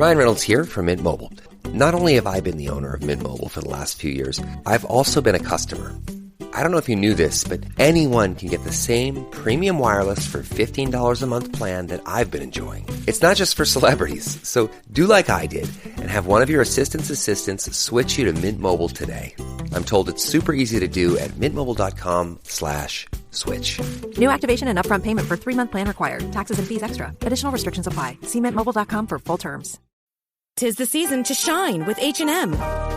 Ryan Reynolds here from Mint Mobile. Not only have I been the owner of Mint Mobile for the last few years, I've also been a customer. I don't know if you knew this, but anyone can get the same premium wireless for $15 a month plan that I've been enjoying. It's not just for celebrities. So do like I did and have one of your assistants switch you to Mint Mobile today. I'm told it's super easy to do at mintmobile.com/switch. New activation and upfront payment for 3-month plan required. Taxes and fees extra. Additional restrictions apply. See mintmobile.com for full terms. 'Tis the season to shine with H&M.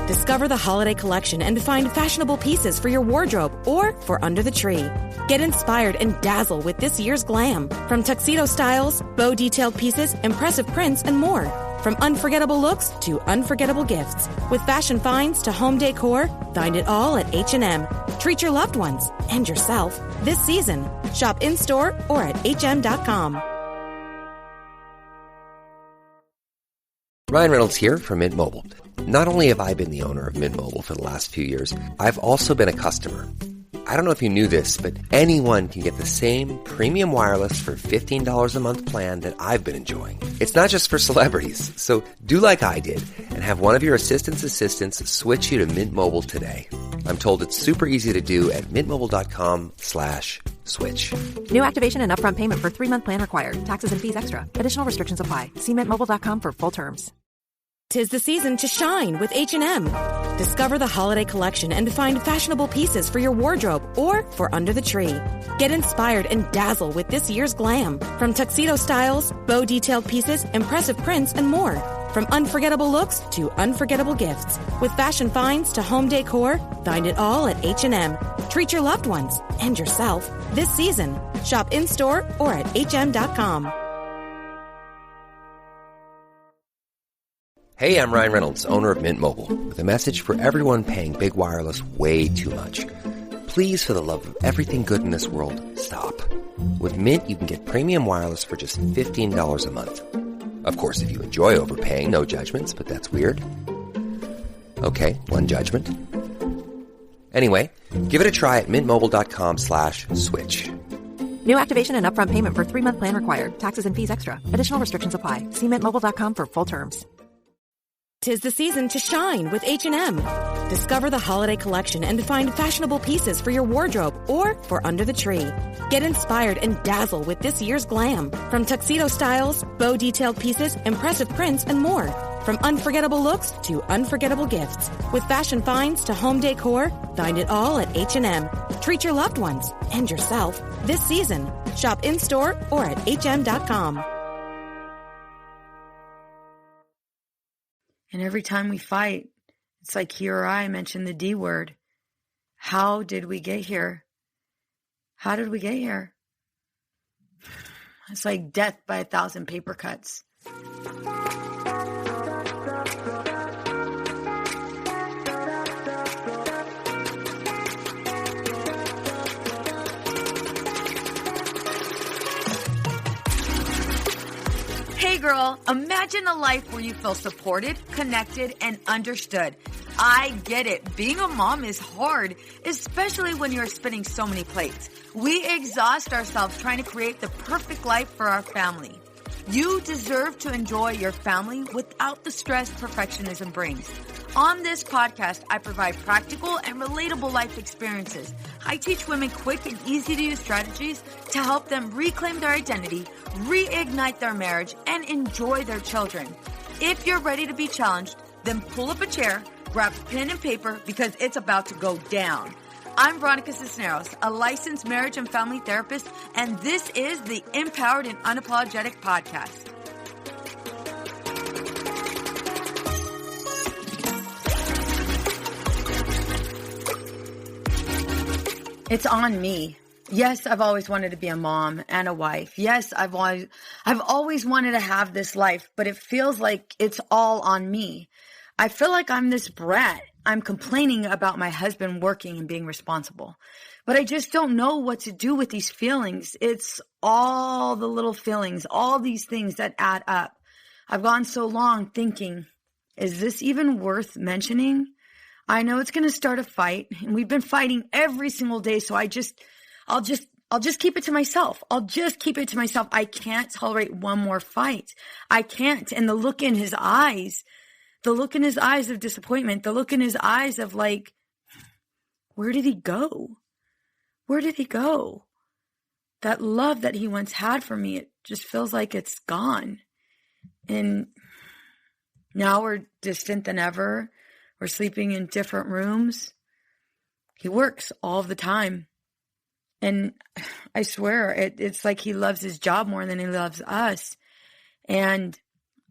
Discover the holiday collection and find fashionable pieces for your wardrobe or for under the tree. Get inspired and dazzle with this year's glam. From tuxedo styles, bow detailed pieces, impressive prints, and more. From unforgettable looks to unforgettable gifts. With fashion finds to home decor, find it all at H&M. Treat your loved ones and yourself this season. Shop in-store or at hm.com. Ryan Reynolds here from Mint Mobile. Not only have I been the owner of Mint Mobile for the last few years, I've also been a customer. I don't know if you knew this, but anyone can get the same premium wireless for $15 a month plan that I've been enjoying. It's not just for celebrities. So do like I did and have one of your assistants switch you to Mint Mobile today. I'm told it's super easy to do at mintmobile.com/switch. New activation and upfront payment for 3-month plan required. Taxes and fees extra. Additional restrictions apply. See mintmobile.com for full terms. 'Tis the season to shine with H&M. Discover the holiday collection and find fashionable pieces for your wardrobe or for under the tree. Get inspired and dazzle with this year's glam. From tuxedo styles, bow detailed pieces, impressive prints, and more. From unforgettable looks to unforgettable gifts. With fashion finds to home decor, find it all at H&M. Treat your loved ones and yourself this season. Shop in-store or at hm.com. Hey, I'm Ryan Reynolds, owner of Mint Mobile, with a message for everyone paying big wireless way too much. Please, for the love of everything good in this world, stop. With Mint, you can get premium wireless for just $15 a month. Of course, if you enjoy overpaying, no judgments, but that's weird. Okay, one judgment. Anyway, give it a try at mintmobile.com/switch. New activation and upfront payment for 3-month plan required. Taxes and fees extra. Additional restrictions apply. See mintmobile.com for full terms. 'Tis the season to shine with H&M. Discover the holiday collection and find fashionable pieces for your wardrobe or for under the tree. Get inspired and dazzle with this year's glam. From tuxedo styles, bow detailed pieces, impressive prints, and more. From unforgettable looks to unforgettable gifts. With fashion finds to home decor, find it all at H&M. Treat your loved ones and yourself this season. Shop in-store or at hm.com. And every time we fight, it's like he or I mention the D word. How did we get here? How did we get here? It's like death by 1,000 paper cuts. Hey girl, imagine a life where you feel supported, connected, and understood. I get it. Being a mom is hard, especially when you're spinning so many plates. We exhaust ourselves trying to create the perfect life for our family. You deserve to enjoy your family without the stress perfectionism brings. On this podcast, I provide practical and relatable life experiences. I teach women quick and easy to use strategies to help them reclaim their identity, reignite their marriage, and enjoy their children. If you're ready to be challenged, then pull up a chair, grab pen and paper, because it's about to go down. I'm Veronica Cisneros, a licensed marriage and family therapist, and this is the Empowered and Unapologetic Podcast. It's on me. Yes, I've always wanted to be a mom and a wife. Yes, I've always wanted to have this life, but it feels like it's all on me. I feel like I'm this brat. I'm complaining about my husband working and being responsible, but I just don't know what to do with these feelings. It's all the little feelings, all these things that add up. I've gone so long thinking, is this even worth mentioning? I know it's going to start a fight, and we've been fighting every single day, so I'll I'll just keep it to myself. I can't tolerate one more fight. I can't. And the look in his eyes of disappointment, the look in his eyes of like, where did he go? Where did he go? That love that he once had for me, it just feels like it's gone. And now we're distant than ever. We're sleeping in different rooms. He works all the time. And I swear, it's like he loves his job more than he loves us. And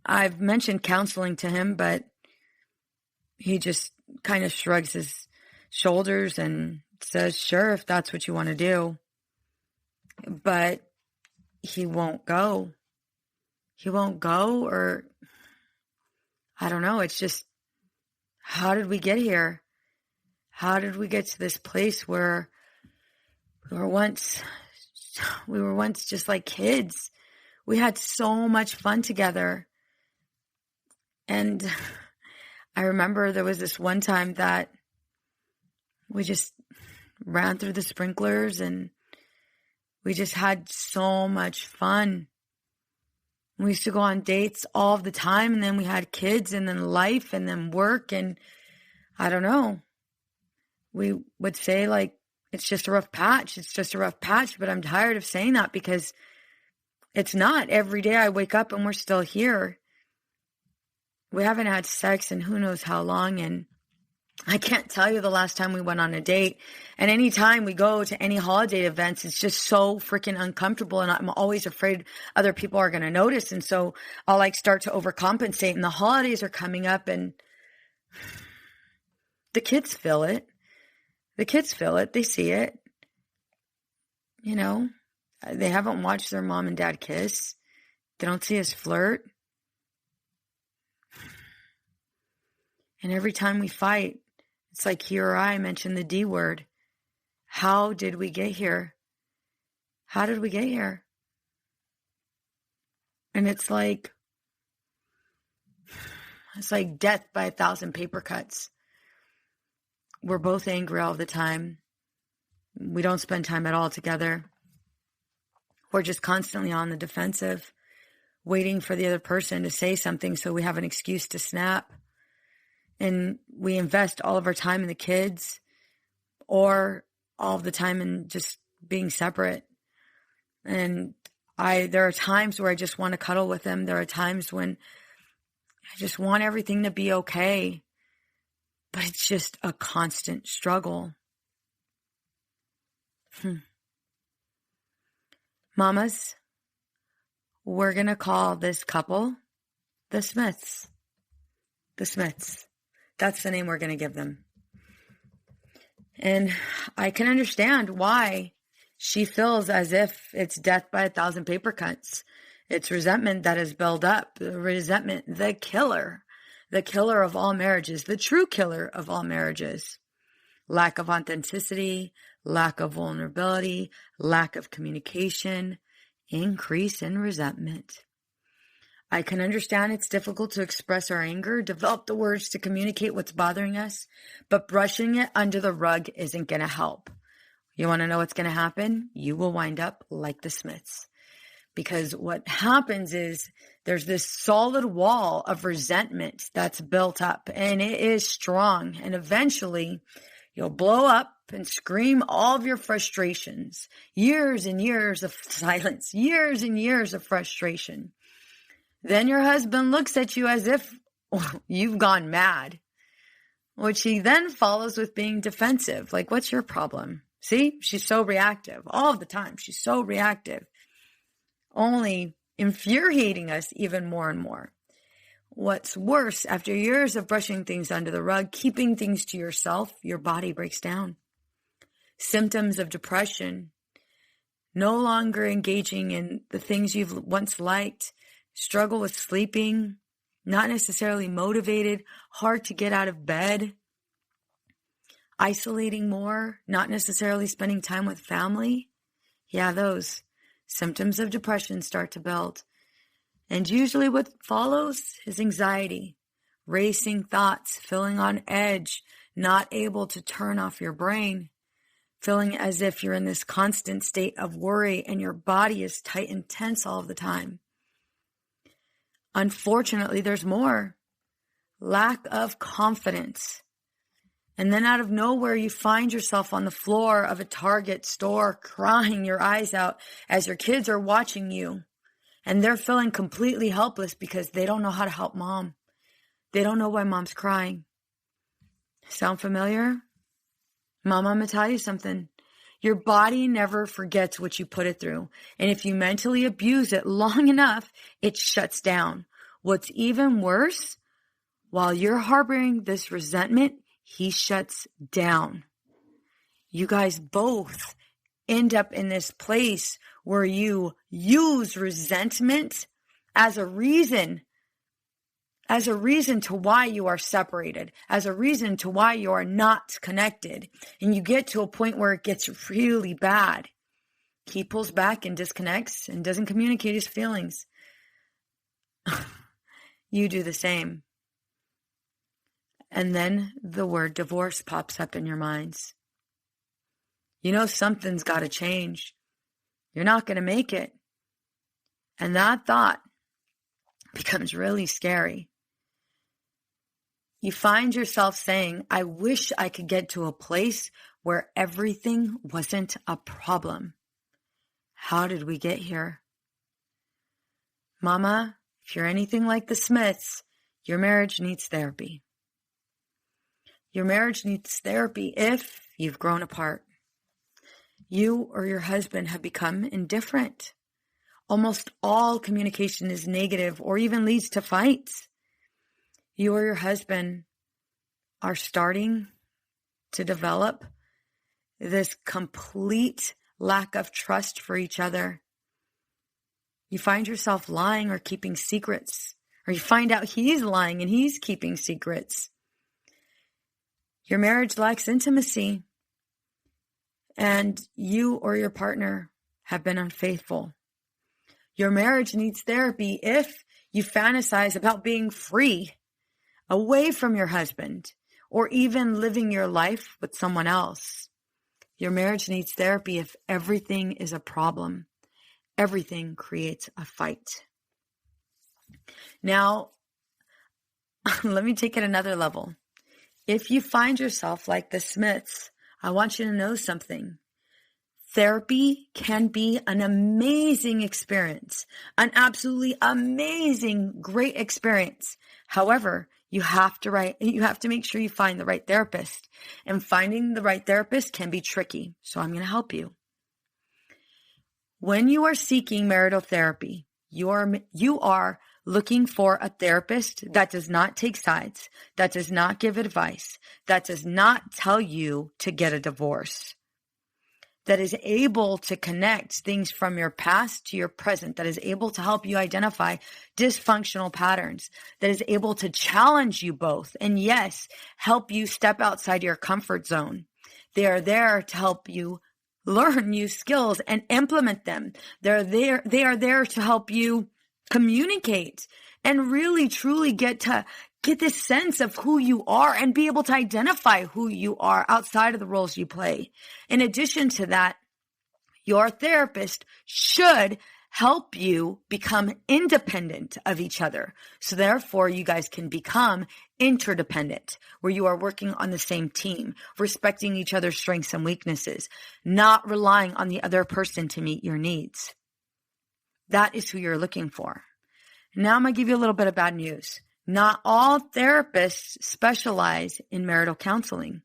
I've mentioned counseling to him, but he just kind of shrugs his shoulders and says, sure, if that's what you want to do. But he won't go. He won't go, or I don't know. It's just, how did we get here? How did we get to this place where we were once just like kids? We had so much fun together. And I remember there was this one time that we just ran through the sprinklers and we just had so much fun. We used to go on dates all the time, and then we had kids, and then life, and then work, and I don't know. We would say like, it's just a rough patch. It's just a rough patch, but I'm tired of saying that because it's not. Every day I wake up and we're still here. We haven't had sex in who knows how long, and I can't tell you the last time we went on a date. And anytime we go to any holiday events, it's just so freaking uncomfortable. And I'm always afraid other people are going to notice. And so I'll like start to overcompensate. And the holidays are coming up and the kids feel it. The kids feel it. They see it. You know, they haven't watched their mom and dad kiss. They don't see us flirt. And every time we fight, it's like he or I mention the D word. How did we get here? How did we get here? And it's like death by 1,000 paper cuts. We're both angry all the time. We don't spend time at all together. We're just constantly on the defensive, waiting for the other person to say something so we have an excuse to snap. And we invest all of our time in the kids or all of the time in just being separate. And there are times where I just want to cuddle with them. There are times when I just want everything to be okay. But it's just a constant struggle. Mamas, we're going to call this couple the Smiths. The Smiths. That's the name we're going to give them. And I can understand why she feels as if it's death by 1,000 paper cuts. It's resentment that is built up. Resentment, the killer of all marriages, the true killer of all marriages. Lack of authenticity, lack of vulnerability, lack of communication, increase in resentment. I can understand it's difficult to express our anger, develop the words to communicate what's bothering us, but brushing it under the rug isn't going to help. You want to know what's going to happen? You will wind up like the Smiths. Because what happens is there's this solid wall of resentment that's built up, and it is strong. And eventually you'll blow up and scream all of your frustrations. Years and years of silence, years and years of frustration. Then your husband looks at you as if you've gone mad, which he then follows with being defensive. Like, what's your problem? See, she's so reactive all the time. She's so reactive, only infuriating us even more and more. What's worse, after years of brushing things under the rug, keeping things to yourself, your body breaks down. Symptoms of depression, no longer engaging in the things you've once liked, struggle with sleeping, not necessarily motivated, hard to get out of bed, isolating more, not necessarily spending time with family. Yeah, those symptoms of depression start to build. And usually what follows is anxiety, racing thoughts, feeling on edge, not able to turn off your brain, feeling as if you're in this constant state of worry and your body is tight and tense all of the time. Unfortunately, there's more. Lack of confidence. And then out of nowhere, you find yourself on the floor of a Target store crying your eyes out as your kids are watching you. And they're feeling completely helpless because they don't know how to help mom. They don't know why mom's crying. Sound familiar? Mom, I'm going to tell you something. Your body never forgets what you put it through. And if you mentally abuse it long enough, it shuts down. What's even worse, while you're harboring this resentment, he shuts down. You guys both end up in this place where you use resentment as a reason to why you are separated, as a reason to why you are not connected. And you get to a point where it gets really bad. He pulls back and disconnects and doesn't communicate his feelings. You do the same. And then the word divorce pops up in your minds. You know something's got to change. You're not going to make it. And that thought becomes really scary. You find yourself saying, I wish I could get to a place where everything wasn't a problem. How did we get here? Mama, if you're anything like the Smiths, your marriage needs therapy. Your marriage needs therapy if you've grown apart. You or your husband have become indifferent. Almost all communication is negative or even leads to fights. You or your husband are starting to develop this complete lack of trust for each other. You find yourself lying or keeping secrets, or you find out he's lying and he's keeping secrets. Your marriage lacks intimacy, and you or your partner have been unfaithful. Your marriage needs therapy if you fantasize about being free, away from your husband, or even living your life with someone else. Your marriage needs therapy if everything is a problem. Everything creates a fight. Now, let me take it another level. If you find yourself like the Smiths, I want you to know something. Therapy can be an amazing experience, an absolutely amazing, great experience. However, you have to make sure you find the right therapist, and finding the right therapist can be tricky. So I'm going to help you. When you are seeking marital therapy, you are looking for a therapist that does not take sides, that does not give advice, that does not tell you to get a divorce, that is able to connect things from your past to your present, that is able to help you identify dysfunctional patterns, that is able to challenge you both, and yes, help you step outside your comfort zone. They are there to help you learn new skills and implement them. They are there to help you communicate and really truly get this sense of who you are and be able to identify who you are outside of the roles you play. In addition to that, your therapist should help you become independent of each other. So therefore, you guys can become interdependent, where you are working on the same team, respecting each other's strengths and weaknesses, not relying on the other person to meet your needs. That is who you're looking for. Now I'm going to give you a little bit of bad news. Not all therapists specialize in marital counseling.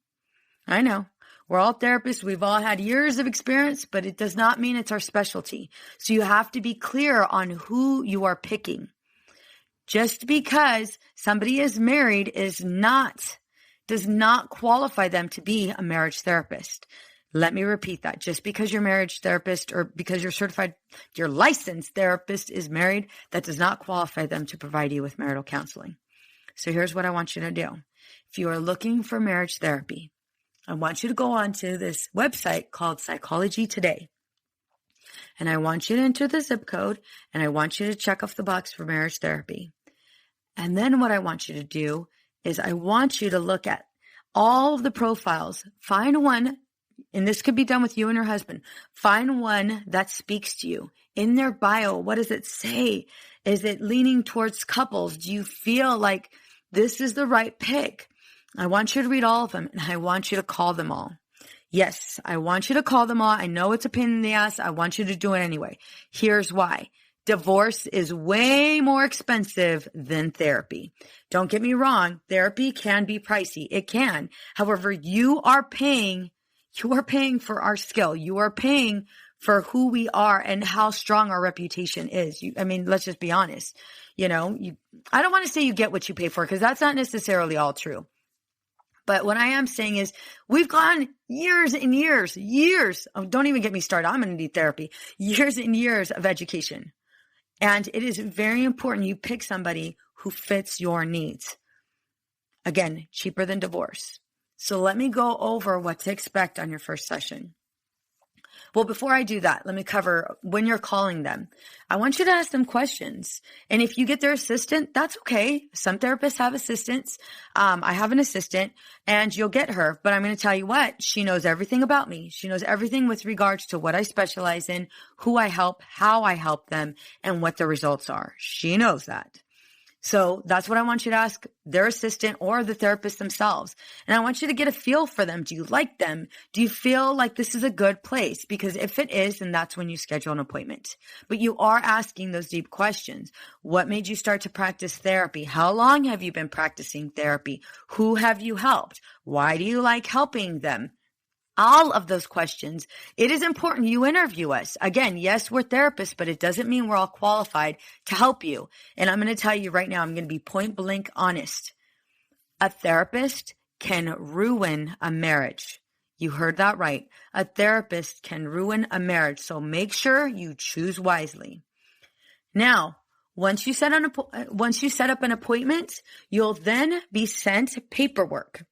I know. We're all therapists. We've all had years of experience, but it does not mean it's our specialty. So you have to be clear on who you are picking. Just because somebody is married does not qualify them to be a marriage therapist. Let me repeat that. Just because your marriage therapist or because your licensed therapist is married, that does not qualify them to provide you with marital counseling. So here's what I want you to do. If you are looking for marriage therapy, I want you to go onto this website called Psychology Today. And I want you to enter the zip code, and I want you to check off the box for marriage therapy. And then what I want you to do is I want you to look at all of the profiles. Find one and this could be done with you and your husband, find one that speaks to you. In their bio, what does it say? Is it leaning towards couples? Do you feel like this is the right pick? I want you to read all of them, and I want you to call them all. Yes, I want you to call them all. I know it's a pain in the ass. I want you to do it anyway. Here's why. Divorce is way more expensive than therapy. Don't get me wrong. Therapy can be pricey. It can. However, you are paying for our skill. You are paying for who we are and how strong our reputation is. Let's just be honest. I don't want to say you get what you pay for, because that's not necessarily all true. But what I am saying is we've gone years and years. Oh, don't even get me started. I'm going to need therapy. Years and years of education. And it is very important you pick somebody who fits your needs. Again, cheaper than divorce. So let me go over what to expect on your first session. Well, before I do that, let me cover when you're calling them. I want you to ask them questions. And if you get their assistant, that's okay. Some therapists have assistants. I have an assistant, and you'll get her. But I'm going to tell you what, she knows everything about me. She knows everything with regards to what I specialize in, who I help, how I help them, and what the results are. She knows that. So that's what I want you to ask their assistant or the therapist themselves. And I want you to get a feel for them. Do you like them? Do you feel like this is a good place? Because if it is, then that's when you schedule an appointment. But you are asking those deep questions. What made you start to practice therapy? How long have you been practicing therapy? Who have you helped? Why do you like helping them? All of those questions. It is important you interview us. Again, yes, we're therapists, but it doesn't mean we're all qualified to help you. And I'm going to tell you right now, I'm going to be point blank honest. A therapist can ruin a marriage. You heard that right. A therapist can ruin a marriage. So make sure you choose wisely. Now, once you set up an appointment, you'll then be sent paperwork.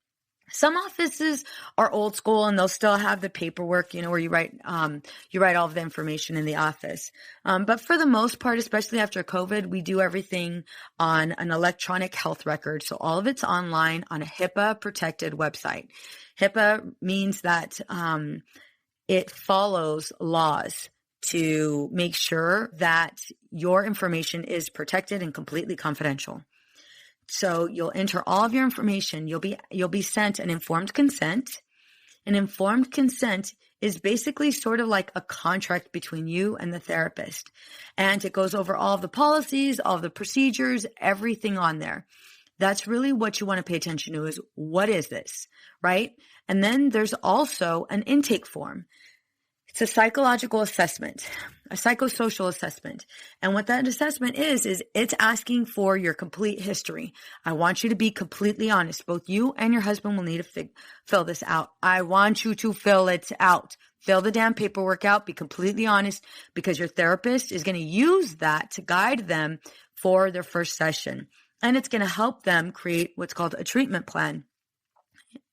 Some offices are old school and they'll still have the paperwork, where you write all of the information in the office. But for the most part, especially after COVID, we do everything on an electronic health record. So all of it's online on a HIPAA protected website. HIPAA means that it follows laws to make sure that your information is protected and completely confidential. So you'll enter all of your information. You'll be sent an informed consent. An informed consent is basically sort of like a contract between you and the therapist. And it goes over all of the policies, all of the procedures, everything on there. That's really what you want to pay attention to is, what is this, right? And then there's also an intake form. It's a psychological assessment, a psychosocial assessment. And what that assessment is it's asking for your complete history. I want you to be completely honest. Both you and your husband will need to fill this out. I want you to fill it out. Fill the damn paperwork out. Be completely honest, because your therapist is going to use that to guide them for their first session. And it's going to help them create what's called a treatment plan.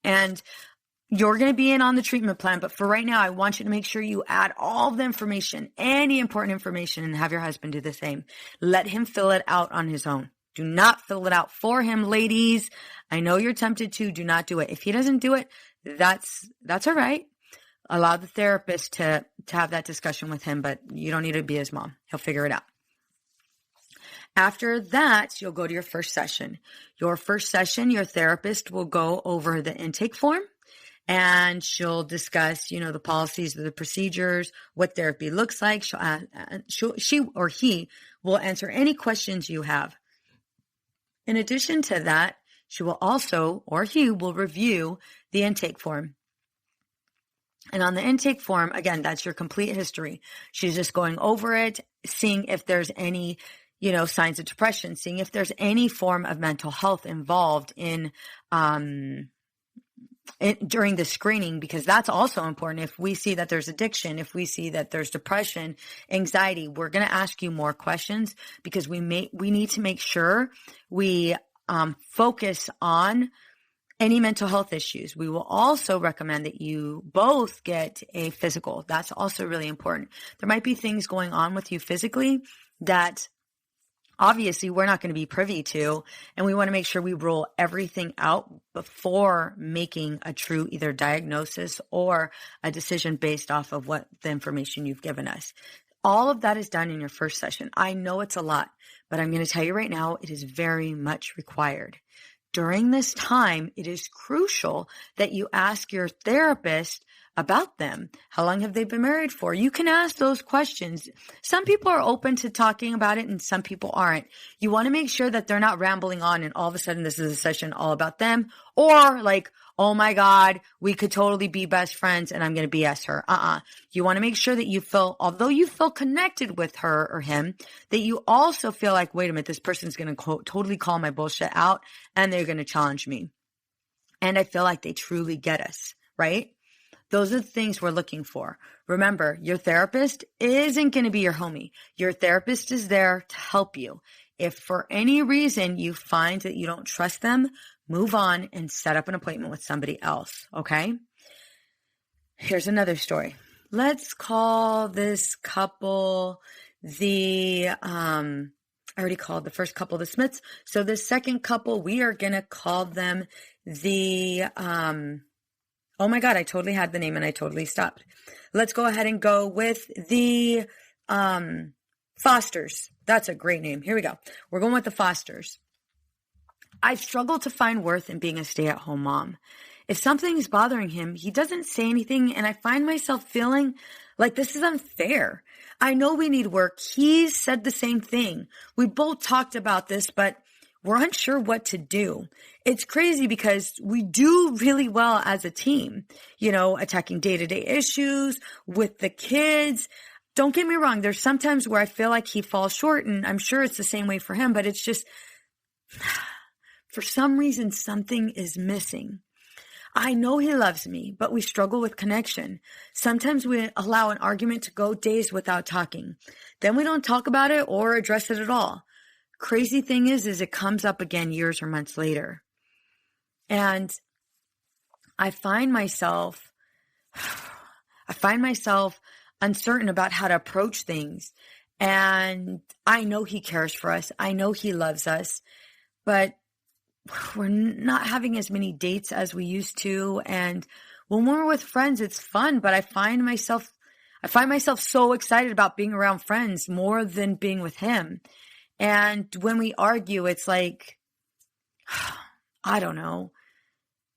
And you're going to be in on the treatment plan, but for right now, I want you to make sure you add all the information, any important information, and have your husband do the same. Let him fill it out on his own. Do not fill it out for him, ladies. I know you're tempted to. Do not do it. If he doesn't do it, that's all right. Allow the therapist to have that discussion with him, but you don't need to be his mom. He'll figure it out. After that, you'll go to your first session. Your first session, your therapist will go over the intake form. And she'll discuss, the policies, the procedures, what therapy looks like. She or he will answer any questions you have. In addition to that, she will also, or he will review the intake form. And on the intake form, again, that's your complete history. She's just going over it, seeing if there's any, signs of depression, seeing if there's any form of mental health involved in, during the screening, because that's also important. If we see that there's addiction, if we see that there's depression, anxiety, we're going to ask you more questions, because we need to make sure we focus on any mental health issues. We will also recommend that you both get a physical. That's also really important. There might be things going on with you physically that obviously we're not going to be privy to, and we want to make sure we rule everything out before making a true either diagnosis or a decision based off of what the information you've given us. All of that is done in your first session. I know it's a lot, but I'm going to tell you right now, it is very much required. During this time, it is crucial that you ask your therapist about them. How long have they been married for? You can ask those questions. Some people are open to talking about it and some people aren't. You want to make sure that they're not rambling on and all of a sudden this is a session all about them, or like, oh my God, we could totally be best friends and I'm going to BS her. You want to make sure that you feel, although you feel connected with her or him, that you also feel like, wait a minute, this person's going to totally call my bullshit out and they're going to challenge me. And I feel like they truly get us, right? Those are the things we're looking for. Remember, your therapist isn't going to be your homie. Your therapist is there to help you. If for any reason you find that you don't trust them, move on and set up an appointment with somebody else, okay? Here's another story. Let's call this couple I already called the first couple the Smiths. So the second couple, we are going to call them oh my God, I totally had the name and I totally stopped. Let's go ahead and go with the Fosters. That's a great name. Here we go. We're going with the Fosters. I struggle to find worth in being a stay-at-home mom. If something is bothering him, he doesn't say anything, and I find myself feeling like this is unfair. I know we need work. He's said the same thing. We both talked about this, but we're unsure what to do. It's crazy because we do really well as a team, attacking day-to-day issues with the kids. Don't get me wrong. There's sometimes where I feel like he falls short, and I'm sure it's the same way for him, but it's just, for some reason, something is missing. I know he loves me, but we struggle with connection. Sometimes we allow an argument to go days without talking. Then we don't talk about it or address it at all. Crazy thing is it comes up again years or months later. And I find myself uncertain about how to approach things. And I know he cares for us. I know he loves us, but we're not having as many dates as we used to. And when we're with friends, it's fun, but I find myself so excited about being around friends more than being with him. And when we argue, it's like, I don't know,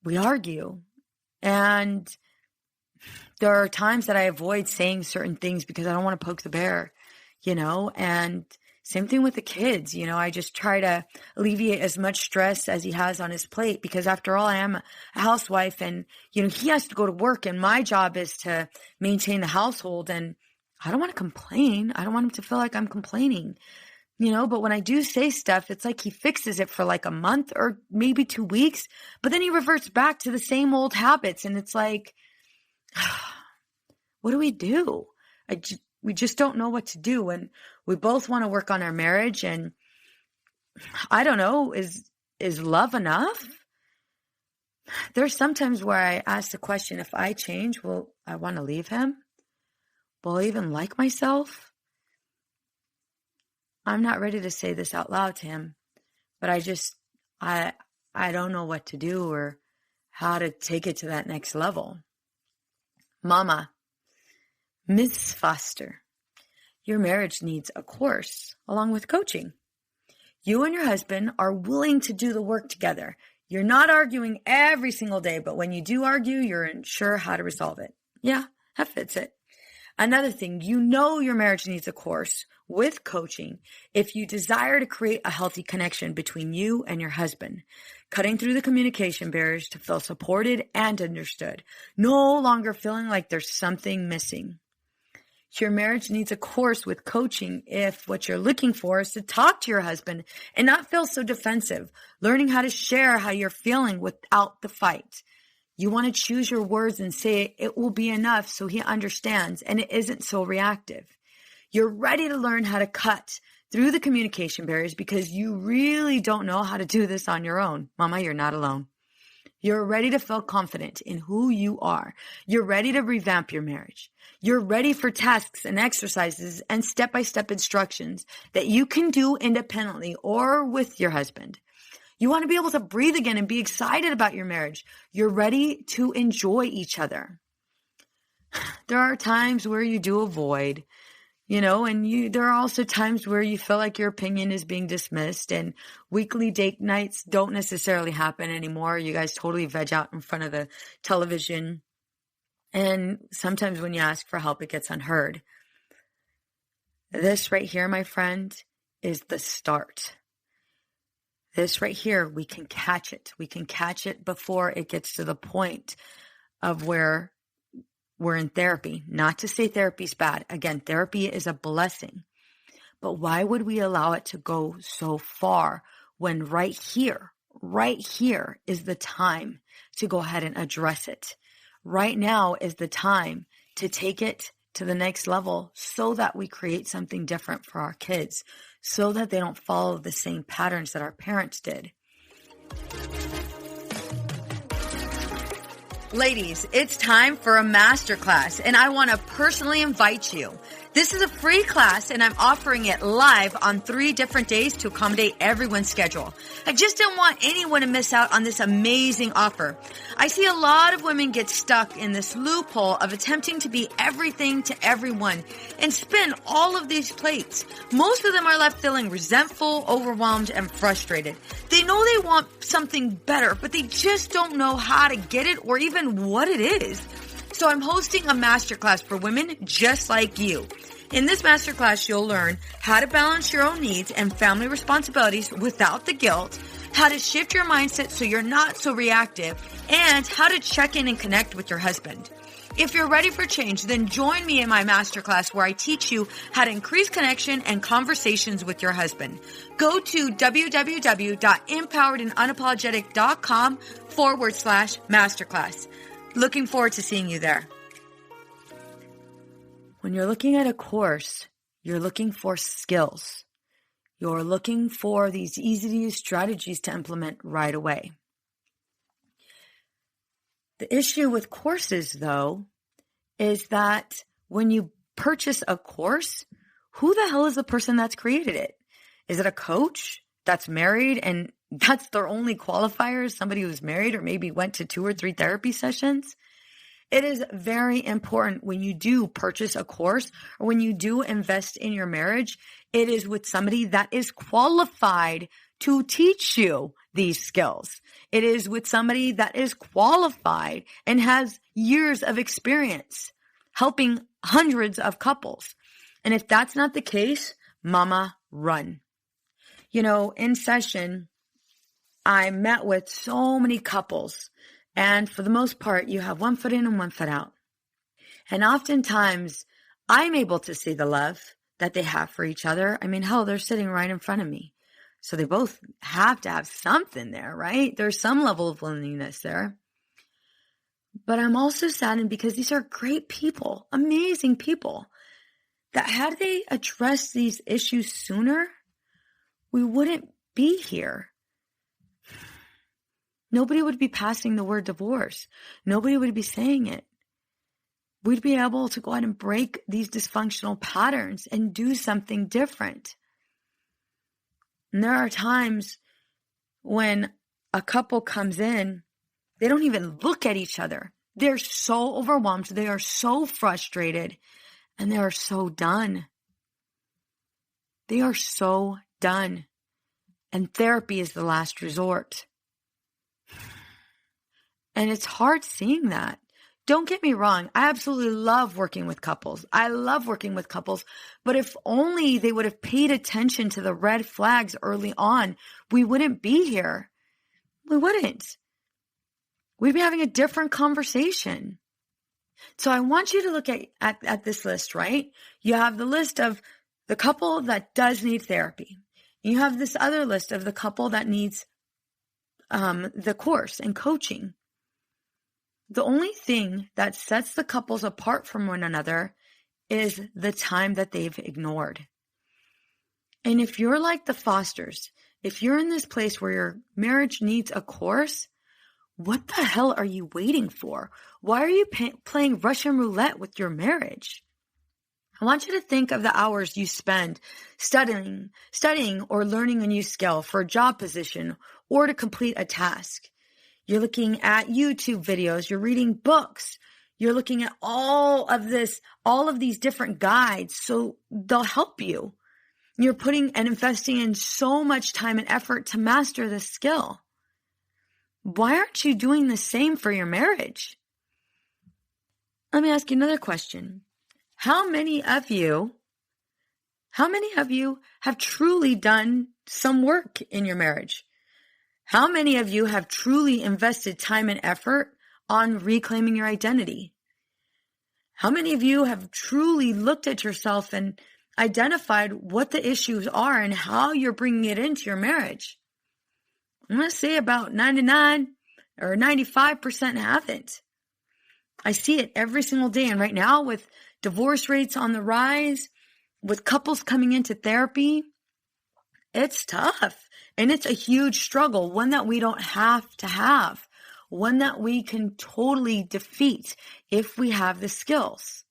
we argue. And there are times that I avoid saying certain things because I don't want to poke the bear, and same thing with the kids. I just try to alleviate as much stress as he has on his plate because after all, I am a housewife and, he has to go to work and my job is to maintain the household, and I don't want to complain. I don't want him to feel like I'm complaining. But when I do say stuff, it's like he fixes it for like a month or maybe 2 weeks, but then he reverts back to the same old habits. And it's like, what do we do? We just don't know what to do. And we both want to work on our marriage. And I don't know, is love enough? There's sometimes where I ask the question, if I change, will I want to leave him? Will I even like myself? I'm not ready to say this out loud to him, but I don't know what to do or how to take it to that next level. Mama, Miss Foster, your marriage needs a course along with coaching. You and your husband are willing to do the work together. You're not arguing every single day, but when you do argue, you're unsure how to resolve it. Yeah, that fits it. Another thing, your marriage needs a course with coaching if you desire to create a healthy connection between you and your husband, cutting through the communication barriers to feel supported and understood, no longer feeling like there's something missing. Your marriage needs a course with coaching if what you're looking for is to talk to your husband and not feel so defensive, learning how to share how you're feeling without the fight. You want to choose your words and say it will be enough so he understands and it isn't so reactive. You're ready to learn how to cut through the communication barriers because you really don't know how to do this on your own. Mama, you're not alone. You're ready to feel confident in who you are. You're ready to revamp your marriage. You're ready for tasks and exercises and step-by-step instructions that you can do independently or with your husband. You want to be able to breathe again and be excited about your marriage. You're ready to enjoy each other. There are times where you do avoid, and there are also times where you feel like your opinion is being dismissed, and weekly date nights don't necessarily happen anymore. You guys totally veg out in front of the television. And sometimes when you ask for help, it gets unheard. This right here, my friend, is the start. This right here, we can catch it. We can catch it before it gets to the point of where we're in therapy. Not to say therapy's bad. Again, therapy is a blessing. But why would we allow it to go so far when right here is the time to go ahead and address it? Right now is the time to take it to the next level so that we create something different for our kids, so that they don't follow the same patterns that our parents did. Ladies, it's time for a masterclass, and I want to personally invite you. This is a free class, and I'm offering it live on 3 different days to accommodate everyone's schedule. I just don't want anyone to miss out on this amazing offer. I see a lot of women get stuck in this loophole of attempting to be everything to everyone and spin all of these plates. Most of them are left feeling resentful, overwhelmed, and frustrated. They know they want something better, but they just don't know how to get it or even what it is. So I'm hosting a masterclass for women just like you. In this masterclass, you'll learn how to balance your own needs and family responsibilities without the guilt, how to shift your mindset so you're not so reactive, and how to check in and connect with your husband. If you're ready for change, then join me in my masterclass where I teach you how to increase connection and conversations with your husband. Go to www.empoweredandunapologetic.com/masterclass. Looking forward to seeing you there. When you're looking at a course, you're looking for skills. You're looking for these easy-to-use strategies to implement right away. The issue with courses, though, is that when you purchase a course, who the hell is the person that's created it? Is it a coach that's married and that's their only qualifier, somebody who's married or maybe went to 2 or 3 therapy sessions? It is very important when you do purchase a course or when you do invest in your marriage, it is with somebody that is qualified to teach you these skills. It is with somebody that is qualified and has years of experience helping hundreds of couples. And if that's not the case, mama, run. In session, I met with so many couples, and for the most part, you have 1 foot in and 1 foot out. And oftentimes, I'm able to see the love that they have for each other. I mean, hell, they're sitting right in front of me. So they both have to have something there, right? There's some level of loneliness there. But I'm also saddened because these are great people, amazing people, that had they addressed these issues sooner, we wouldn't be here. Nobody would be passing the word divorce. Nobody would be saying it. We'd be able to go ahead and break these dysfunctional patterns and do something different. And there are times when a couple comes in, they don't even look at each other. They're so overwhelmed. They are so frustrated, and they are so done. They are so done. And therapy is the last resort. And it's hard seeing that. Don't get me wrong. I absolutely love working with couples. I love working with couples. But if only they would have paid attention to the red flags early on, we wouldn't be here. We wouldn't. We'd be having a different conversation. So I want you to look at this list, right? You have the list of the couple that does need therapy. You have this other list of the couple that needs the course and coaching. The only thing that sets the couples apart from one another is the time that they've ignored. And if you're like the Fosters, if you're in this place where your marriage needs a course, what the hell are you waiting for? Why are you playing Russian roulette with your marriage? I want you to think of the hours you spend studying or learning a new skill for a job position or to complete a task. You're looking at YouTube videos, you're reading books, you're looking at all of these different guides so they'll help you. You're putting and investing in so much time and effort to master this skill. Why aren't you doing the same for your marriage? Let me ask you another question. How many of you have truly done some work in your marriage? How many of you have truly invested time and effort on reclaiming your identity? How many of you have truly looked at yourself and identified what the issues are and how you're bringing it into your marriage? I'm going to say about 99 or 95% haven't. I see it every single day. And right now with divorce rates on the rise, with couples coming into therapy, it's tough. And it's a huge struggle, one that we don't have to have, one that we can totally defeat if we have the skills.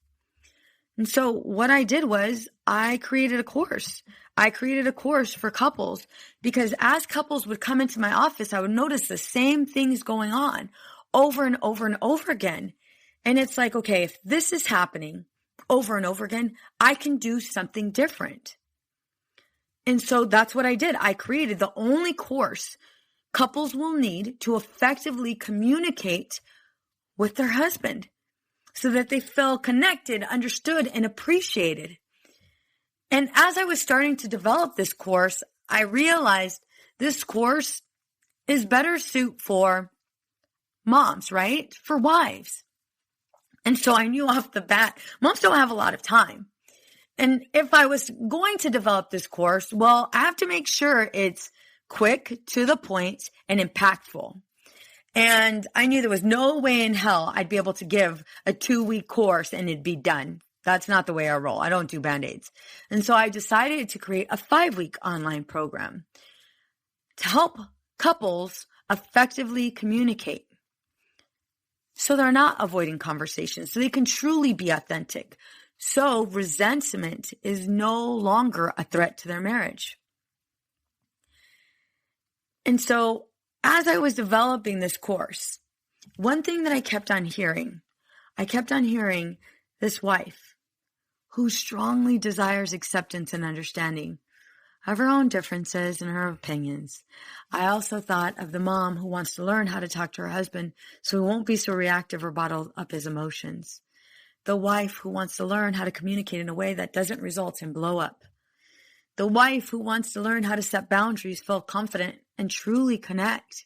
And so what I did was I created a course. I created a course for couples because as couples would come into my office, I would notice the same things going on over and over and over again. And it's like, okay, if this is happening over and over again, I can do something different. And so that's what I did. I created the only course couples will need to effectively communicate with their husband so that they feel connected, understood, and appreciated. And as I was starting to develop this course, I realized this course is better suited for moms, right? For wives. And so I knew off the bat, moms don't have a lot of time. And if I was going to develop this course, well, I have to make sure it's quick, to the point, and impactful. And I knew there was no way in hell I'd be able to give a 2-week course and it'd be done. That's not the way I roll. I don't do Band-Aids. And so I decided to create a 5-week online program to help couples effectively communicate so they're not avoiding conversations, so they can truly be authentic. So resentment is no longer a threat to their marriage. And so as I was developing this course, one thing that I kept on hearing this wife who strongly desires acceptance and understanding of her own differences and her opinions. I also thought of the mom who wants to learn how to talk to her husband so he won't be so reactive or bottle up his emotions. The wife who wants to learn how to communicate in a way that doesn't result in blow up. The wife who wants to learn how to set boundaries, feel confident, and truly connect.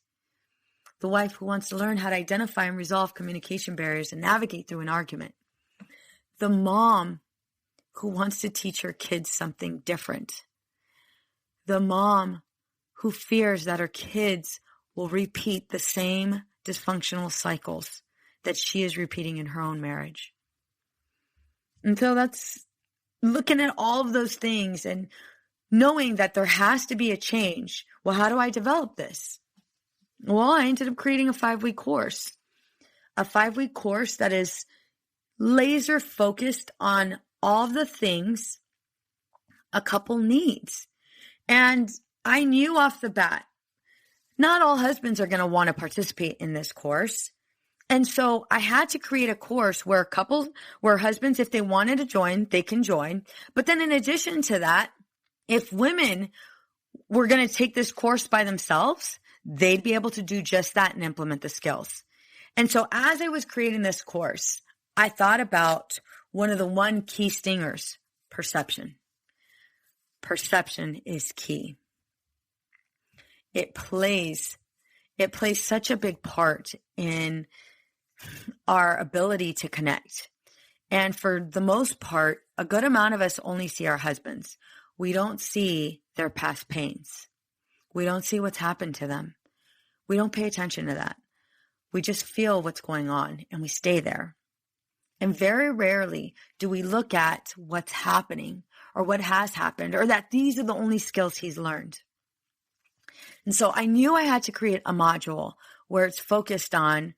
The wife who wants to learn how to identify and resolve communication barriers and navigate through an argument. The mom who wants to teach her kids something different. The mom who fears that her kids will repeat the same dysfunctional cycles that she is repeating in her own marriage. And so that's looking at all of those things and knowing that there has to be a change. Well, how do I develop this? Well, I ended up creating a 5-week course. A 5-week course that is laser focused on all the things a couple needs. And I knew off the bat, not all husbands are going to want to participate in this course. And so I had to create a course where husbands, if they wanted to join, they can join. But then in addition to that, if women were going to take this course by themselves, they'd be able to do just that and implement the skills. And so as I was creating this course, I thought about one of the key stingers, perception. Perception is key. It plays such a big part in our ability to connect. And for the most part, a good amount of us only see our husbands. We don't see their past pains. We don't see what's happened to them. We don't pay attention to that. We just feel what's going on and we stay there. And very rarely do we look at what's happening or what has happened or that these are the only skills he's learned. And so I knew I had to create a module where it's focused on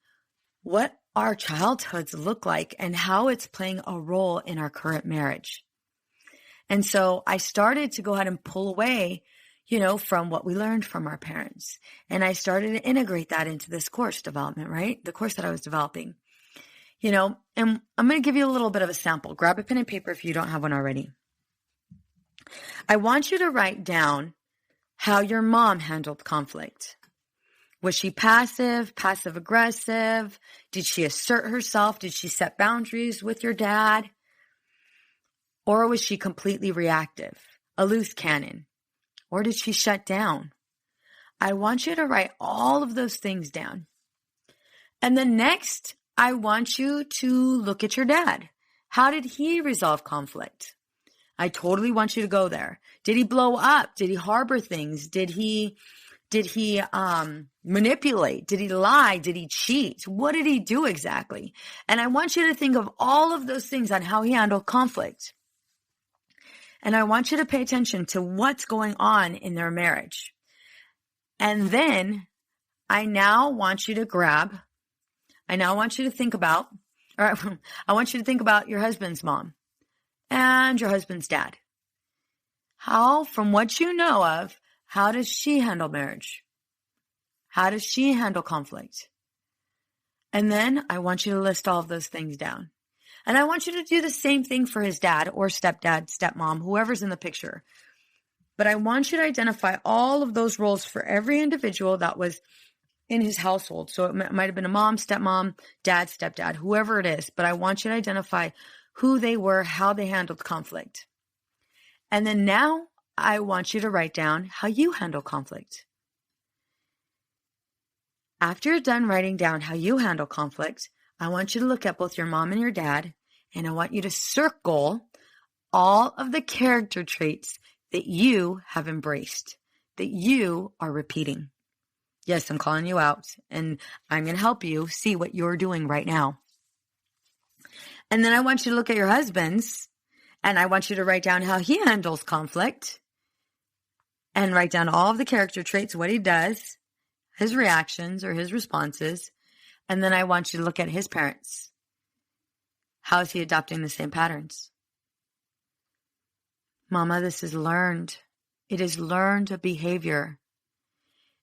what our childhoods look like and how it's playing a role in our current marriage. And so I started to go ahead and pull away, from what we learned from our parents. And I started to integrate that into this course development, right? The course that I was developing, and I'm going to give you a little bit of a sample. Grab a pen and paper if you don't have one already. I want you to write down how your mom handled conflict. Was she passive aggressive? Did she assert herself? Did she set boundaries with your dad? Or was she completely reactive, a loose cannon? Or did she shut down? I want you to write all of those things down. And then next, I want you to look at your dad. How did he resolve conflict? I totally want you to go there. Did he blow up? Did he harbor things? Did he manipulate? Did he lie? Did he cheat? What did he do exactly? And I want you to think of all of those things on how he handled conflict. And I want you to pay attention to what's going on in their marriage. And then I now want you to think about your husband's mom and your husband's dad. How, from what you know of, how does she handle marriage? How does she handle conflict? And then I want you to list all of those things down. And I want you to do the same thing for his dad or stepdad, stepmom, whoever's in the picture. But I want you to identify all of those roles for every individual that was in his household. So it might have been a mom, stepmom, dad, stepdad, whoever it is. But I want you to identify who they were, how they handled conflict. And then now I want you to write down how you handle conflict. After you're done writing down how you handle conflict, I want you to look at both your mom and your dad, and I want you to circle all of the character traits that you have embraced, that you are repeating. Yes, I'm calling you out, and I'm going to help you see what you're doing right now. And then I want you to look at your husband's, and I want you to write down how he handles conflict, and write down all of the character traits, what he does, his reactions or his responses. And then I want you to look at his parents. How is he adopting the same patterns? Mama, this is learned. It is learned behavior.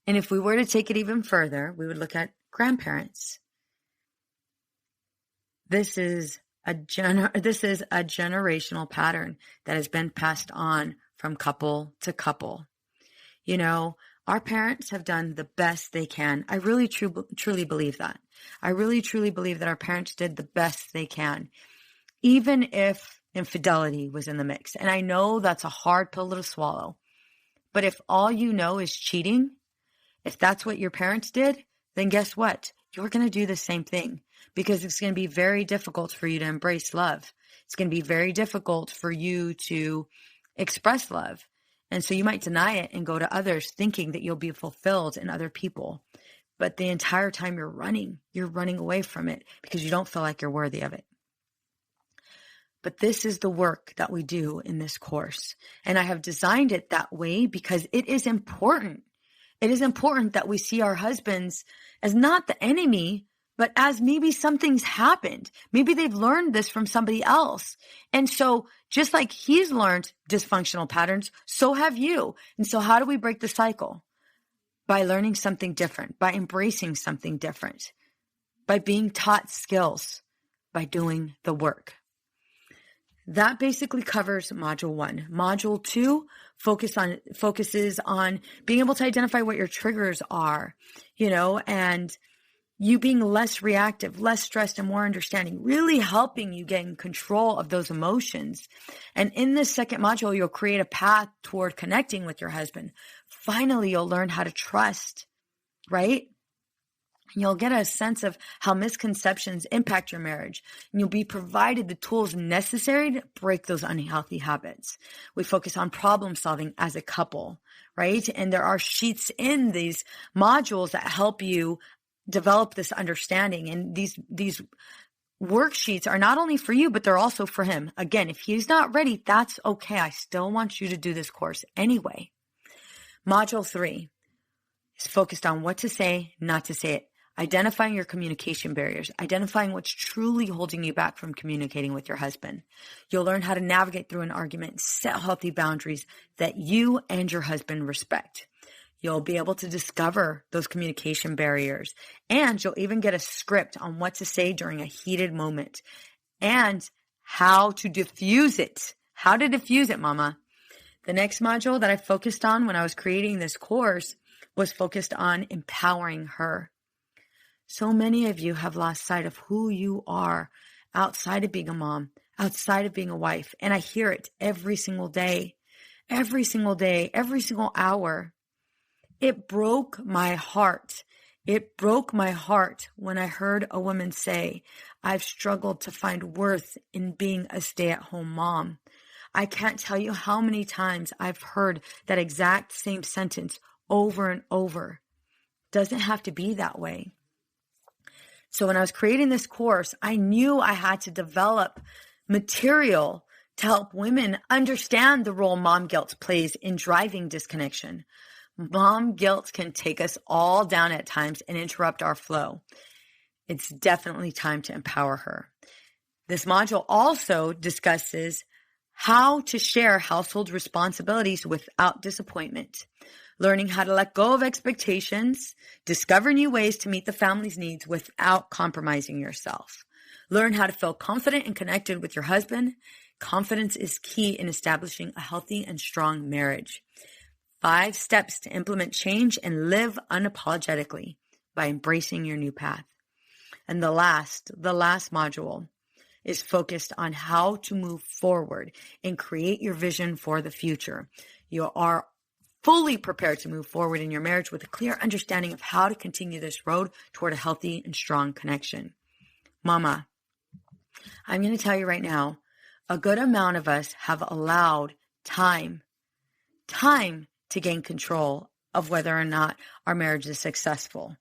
And if we were to take it even further, we would look at grandparents. This is a generational pattern that has been passed on from couple to couple. Our parents have done the best they can. I really truly believe that. I really truly believe that our parents did the best they can, even if infidelity was in the mix. And I know that's a hard pill to swallow. But if all you know is cheating, if that's what your parents did, then guess what? You're going to do the same thing, because it's going to be very difficult for you to embrace love. It's going to be very difficult for you to express love. And so you might deny it and go to others thinking that you'll be fulfilled in other people. But the entire time you're running away from it because you don't feel like you're worthy of it. But this is the work that we do in this course. And I have designed it that way because it is important. It is important that we see our husbands as not the enemy, but as maybe something's happened. Maybe they've learned this from somebody else. And so just like he's learned dysfunctional patterns, so have you. And so how do we break the cycle? By learning something different, by embracing something different, by being taught skills, by doing the work. That basically covers module 1. Module 2 focuses on being able to identify what your triggers are, and you being less reactive, less stressed, and more understanding, really helping you gain control of those emotions. And in this second module, you'll create a path toward connecting with your husband. Finally, you'll learn how to trust, right? And you'll get a sense of how misconceptions impact your marriage. And you'll be provided the tools necessary to break those unhealthy habits. We focus on problem solving as a couple, right? And there are sheets in these modules that help you develop this understanding. And these worksheets are not only for you, but they're also for him. Again, if he's not ready, that's okay. I still want you to do this course anyway. Module 3 is focused on what to say, not to say it. identifying your communication barriers, identifying what's truly holding you back from communicating with your husband. You'll learn how to navigate through an argument, set healthy boundaries that you and your husband respect. You'll be able to discover those communication barriers, and you'll even get a script on what to say during a heated moment and how to diffuse it. How to diffuse it, mama. The next module that I focused on when I was creating this course was focused on empowering her. So many of you have lost sight of who you are outside of being a mom, outside of being a wife. And I hear it every single day, every single hour. It broke my heart. It broke my heart when I heard a woman say, I've struggled to find worth in being a stay-at-home mom. I can't tell you how many times I've heard that exact same sentence over and over. Doesn't have to be that way. So when I was creating this course, I knew I had to develop material to help women understand the role mom guilt plays in driving disconnection. Mom guilt can take us all down at times and interrupt our flow. It's definitely time to empower her. This module also discusses how to share household responsibilities without disappointment, learning how to let go of expectations, discover new ways to meet the family's needs without compromising yourself. Learn how to feel confident and connected with your husband. Confidence is key in establishing a healthy and strong marriage. 5 steps to implement change and live unapologetically by embracing your new path. And the last module is focused on how to move forward and create your vision for the future. You are fully prepared to move forward in your marriage with a clear understanding of how to continue this road toward a healthy and strong connection. Mama, I'm going to tell you right now, a good amount of us have allowed time to gain control of whether or not our marriage is successful.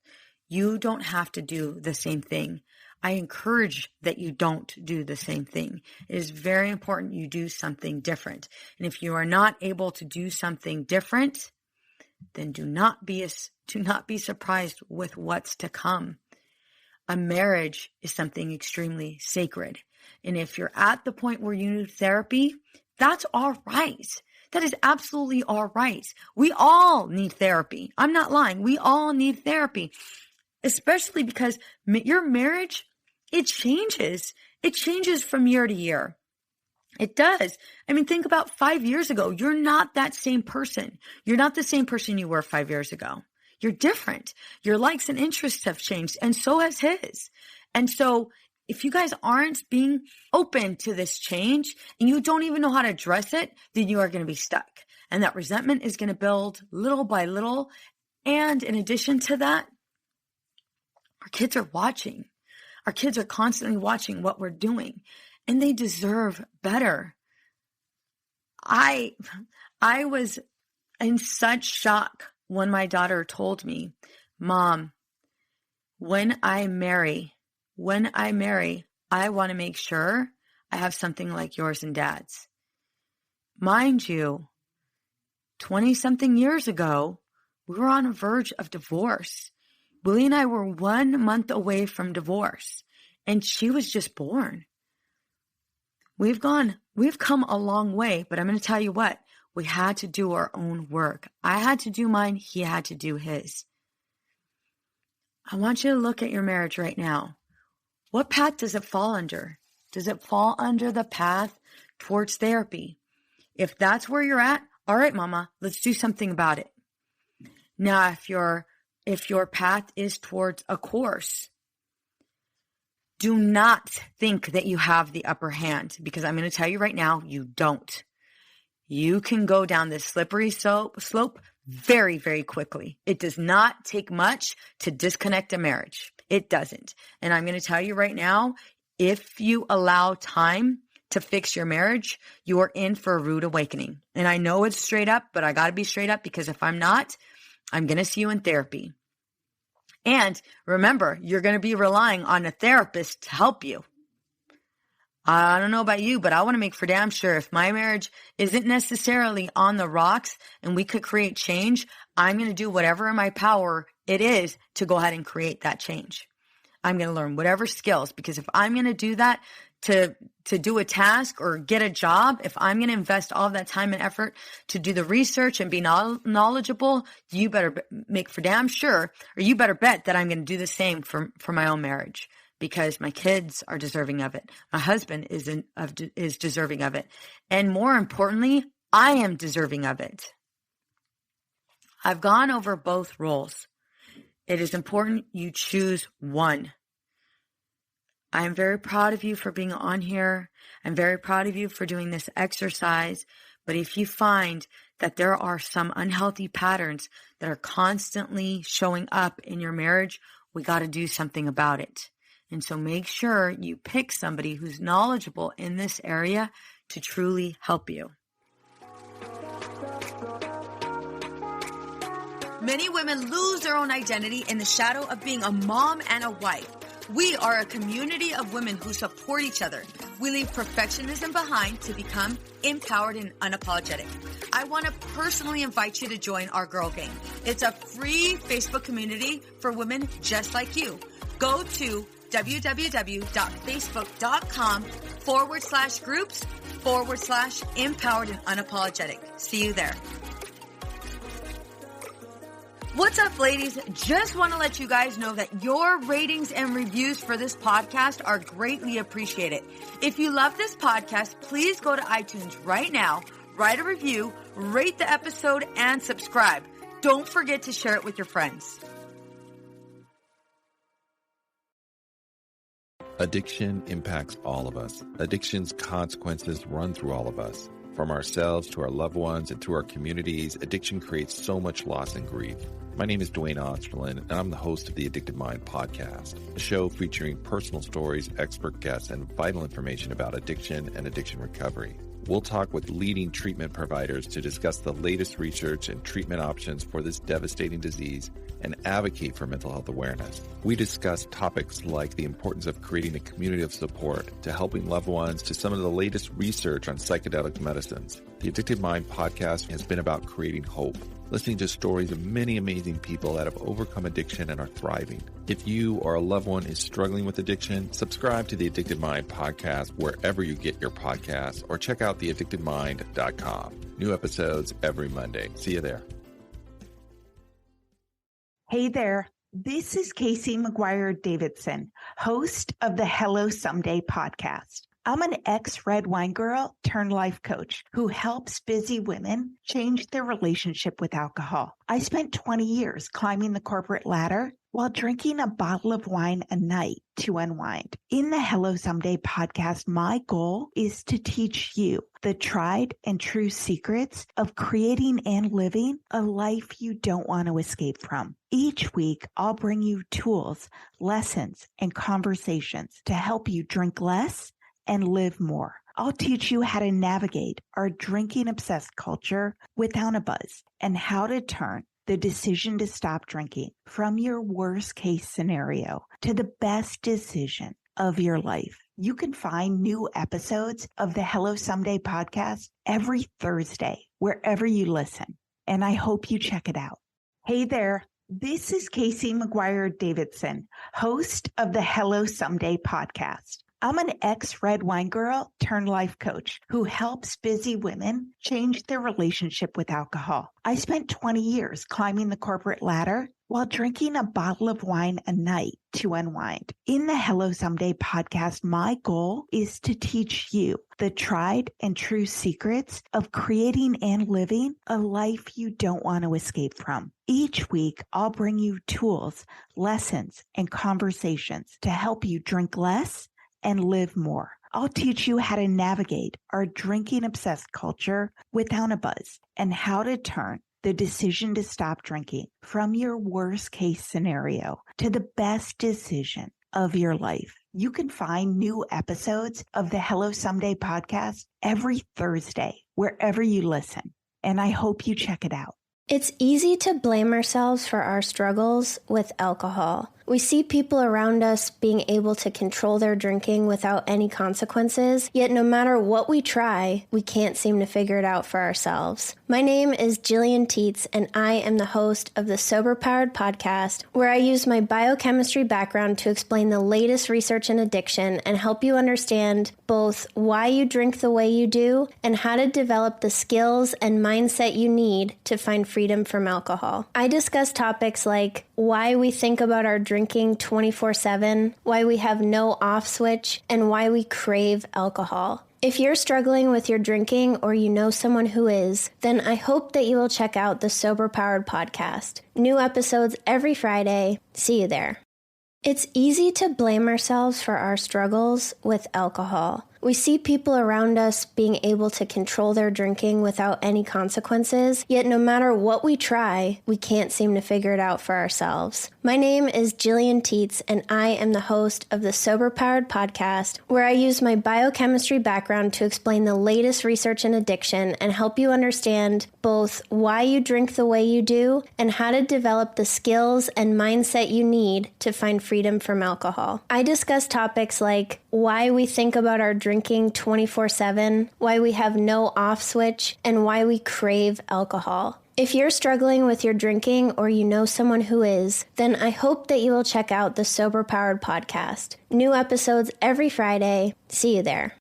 You don't have to do the same thing. I encourage that you don't do the same thing. It is very important you do something different. And if you are not able to do something different, then do not be surprised with what's to come. A marriage is something extremely sacred. And if you're at the point where you need therapy, that's all right. That is absolutely all right. We all need therapy. I'm not lying. We all need therapy, especially because your marriage, it changes. It changes from year to year. It does. I mean, think about 5 years ago. You're not that same person. You're not the same person you were 5 years ago. You're different. Your likes and interests have changed, and so has his. And so if you guys aren't being open to this change and you don't even know how to address it, then you are going to be stuck. And that resentment is going to build little by little. And in addition to that, our kids are watching. Our kids are constantly watching what we're doing, and they deserve better. I was in such shock when my daughter told me, Mom, when I marry, I want to make sure I have something like yours and Dad's. Mind you, 20-something years ago, we were on the verge of divorce. Willie and I were 1 month away from divorce, and she was just born. We've come a long way, but I'm going to tell you what, we had to do our own work. I had to do mine. He had to do his. I want you to look at your marriage right now. What path does it fall under? Does it fall under the path towards therapy? If that's where you're at, all right, Mama, let's do something about it. Now, if your path is towards a course, do not think that you have the upper hand, because I'm going to tell you right now, you don't. You can go down this slippery slope very, very quickly. It does not take much to disconnect a marriage. It doesn't. And I'm going to tell you right now, if you allow time to fix your marriage, you are in for a rude awakening. And I know it's straight up, but I got to be straight up, because if I'm not, I'm going to see you in therapy. And remember, you're going to be relying on a therapist to help you. I don't know about you, but I want to make for damn sure if my marriage isn't necessarily on the rocks and we could create change, I'm going to do whatever in my power it is to go ahead and create that change. I'm going to learn whatever skills, because if I'm going to do that to do a task or get a job, if I'm going to invest all of that time and effort to do the research and be knowledgeable, you better make for damn sure, or you better bet that I'm going to do the same for my own marriage, because my kids are deserving of it. My husband is deserving of it. And more importantly, I am deserving of it. I've gone over both roles. It is important you choose one. I am very proud of you for being on here. I'm very proud of you for doing this exercise. But if you find that there are some unhealthy patterns that are constantly showing up in your marriage, we got to do something about it. And so make sure you pick somebody who's knowledgeable in this area to truly help you. Many women lose their own identity in the shadow of being a mom and a wife. We are a community of women who support each other. We leave perfectionism behind to become empowered and unapologetic. I want to personally invite you to join our Girl Gang. It's a free Facebook community for women just like you. Go to www.facebook.com/groups/empowered and unapologetic. See you there. What's up, ladies? Just want to let you guys know that your ratings and reviews for this podcast are greatly appreciated. If you love this podcast, please go to iTunes right now, write a review, rate the episode, and subscribe. Don't forget to share it with your friends. Addiction impacts all of us. Addiction's consequences run through all of us. From ourselves to our loved ones and through our communities, addiction creates so much loss and grief. My name is Dwayne Osterlin, and I'm the host of the Addicted Mind podcast, a show featuring personal stories, expert guests, and vital information about addiction and addiction recovery. We'll talk with leading treatment providers to discuss the latest research and treatment options for this devastating disease and advocate for mental health awareness. We discuss topics like the importance of creating a community of support, to helping loved ones, to some of the latest research on psychedelic medicines. The Addicted Mind podcast has been about creating hope, listening to stories of many amazing people that have overcome addiction and are thriving. If you or a loved one is struggling with addiction, subscribe to the Addicted Mind podcast wherever you get your podcasts, or check out theaddictedmind.com. New episodes every Monday. See you there. Hey there, this is Casey McGuire Davidson, host of the Hello Someday podcast. I'm an ex-red wine girl turned life coach who helps busy women change their relationship with alcohol. I spent 20 years climbing the corporate ladder while drinking a bottle of wine a night to unwind. In the Hello Someday podcast, my goal is to teach you the tried and true secrets of creating and living a life you don't want to escape from. Each week, I'll bring you tools, lessons, and conversations to help you drink less and live more. I'll teach you how to navigate our drinking-obsessed culture without a buzz, and how to turn the decision to stop drinking from your worst-case scenario to the best decision of your life. You can find new episodes of the Hello Someday podcast every Thursday, wherever you listen, and I hope you check it out. Hey there, this is Casey McGuire Davidson, host of the Hello Someday podcast. I'm an ex-red wine girl turned life coach who helps busy women change their relationship with alcohol. I spent 20 years climbing the corporate ladder while drinking a bottle of wine a night to unwind. In the Hello Someday podcast, my goal is to teach you the tried and true secrets of creating and living a life you don't want to escape from. Each week, I'll bring you tools, lessons, and conversations to help you drink less and live more. I'll teach you how to navigate our drinking-obsessed culture without a buzz, and how to turn the decision to stop drinking from your worst-case scenario to the best decision of your life. You can find new episodes of the Hello Someday podcast every Thursday, wherever you listen, and I hope you check it out. It's easy to blame ourselves for our struggles with alcohol. We see people around us being able to control their drinking without any consequences, yet no matter what we try, we can't seem to figure it out for ourselves. My name is Jillian Tietz, and I am the host of the Sober Powered podcast, where I use my biochemistry background to explain the latest research in addiction and help you understand both why you drink the way you do and how to develop the skills and mindset you need to find freedom from alcohol. I discuss topics like why we think about our drinking 24/7, why we have no off switch, and why we crave alcohol. If you're struggling with your drinking or you know someone who is, then I hope that you will check out the Sober Powered podcast. New episodes every Friday. See you there. It's easy to blame ourselves for our struggles with alcohol. We see people around us being able to control their drinking without any consequences, yet no matter what we try, we can't seem to figure it out for ourselves. My name is Jillian Tietz, and I am the host of the Sober Powered podcast, where I use my biochemistry background to explain the latest research in addiction and help you understand both why you drink the way you do and how to develop the skills and mindset you need to find freedom from alcohol. I discuss topics like why we think about our drinking 24/7, why we have no off switch, and why we crave alcohol. If you're struggling with your drinking or you know someone who is, then I hope that you will check out the Sober Powered podcast. New episodes every Friday. See you there.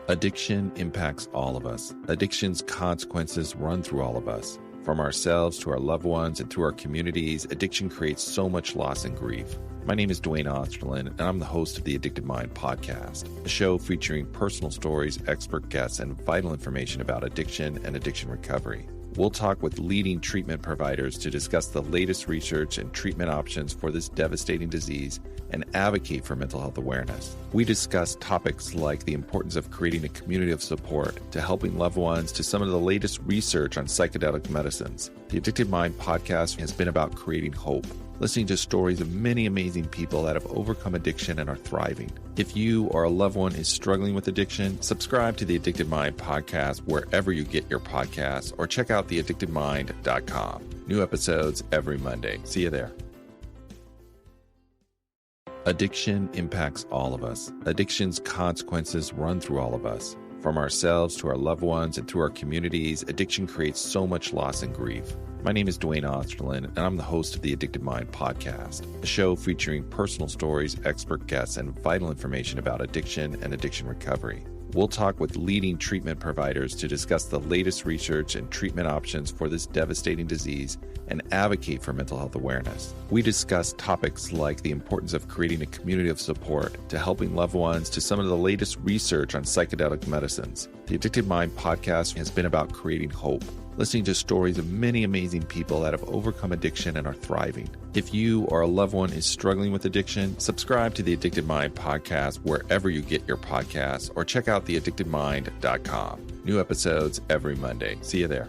Addiction impacts all of us. Addiction's consequences run through all of us. From ourselves to our loved ones and through our communities, addiction creates so much loss and grief. My name is Dwayne Osterlin, and I'm the host of the Addicted Mind podcast, a show featuring personal stories, expert guests, and vital information about addiction and addiction recovery. We'll talk with leading treatment providers to discuss the latest research and treatment options for this devastating disease and advocate for mental health awareness. We discuss topics like the importance of creating a community of support to helping loved ones to some of the latest research on psychedelic medicines. The Addicted Mind podcast has been about creating hope, listening to stories of many amazing people that have overcome addiction and are thriving. If you or a loved one is struggling with addiction, subscribe to the Addicted Mind podcast wherever you get your podcasts or check out theaddictedmind.com. New episodes every Monday. See you there. Addiction impacts all of us. Addiction's consequences run through all of us. From ourselves to our loved ones and through our communities, addiction creates so much loss and grief. My name is Dwayne Osterlin, and I'm the host of the Addicted Mind podcast, a show featuring personal stories, expert guests, and vital information about addiction and addiction recovery. We'll talk with leading treatment providers to discuss the latest research and treatment options for this devastating disease and advocate for mental health awareness. We discuss topics like the importance of creating a community of support to helping loved ones to some of the latest research on psychedelic medicines. The Addicted Mind podcast has been about creating hope, listening to stories of many amazing people that have overcome addiction and are thriving. If you or a loved one is struggling with addiction, subscribe to the Addicted Mind podcast wherever you get your podcasts or check out theaddictedmind.com. New episodes every Monday. See you there.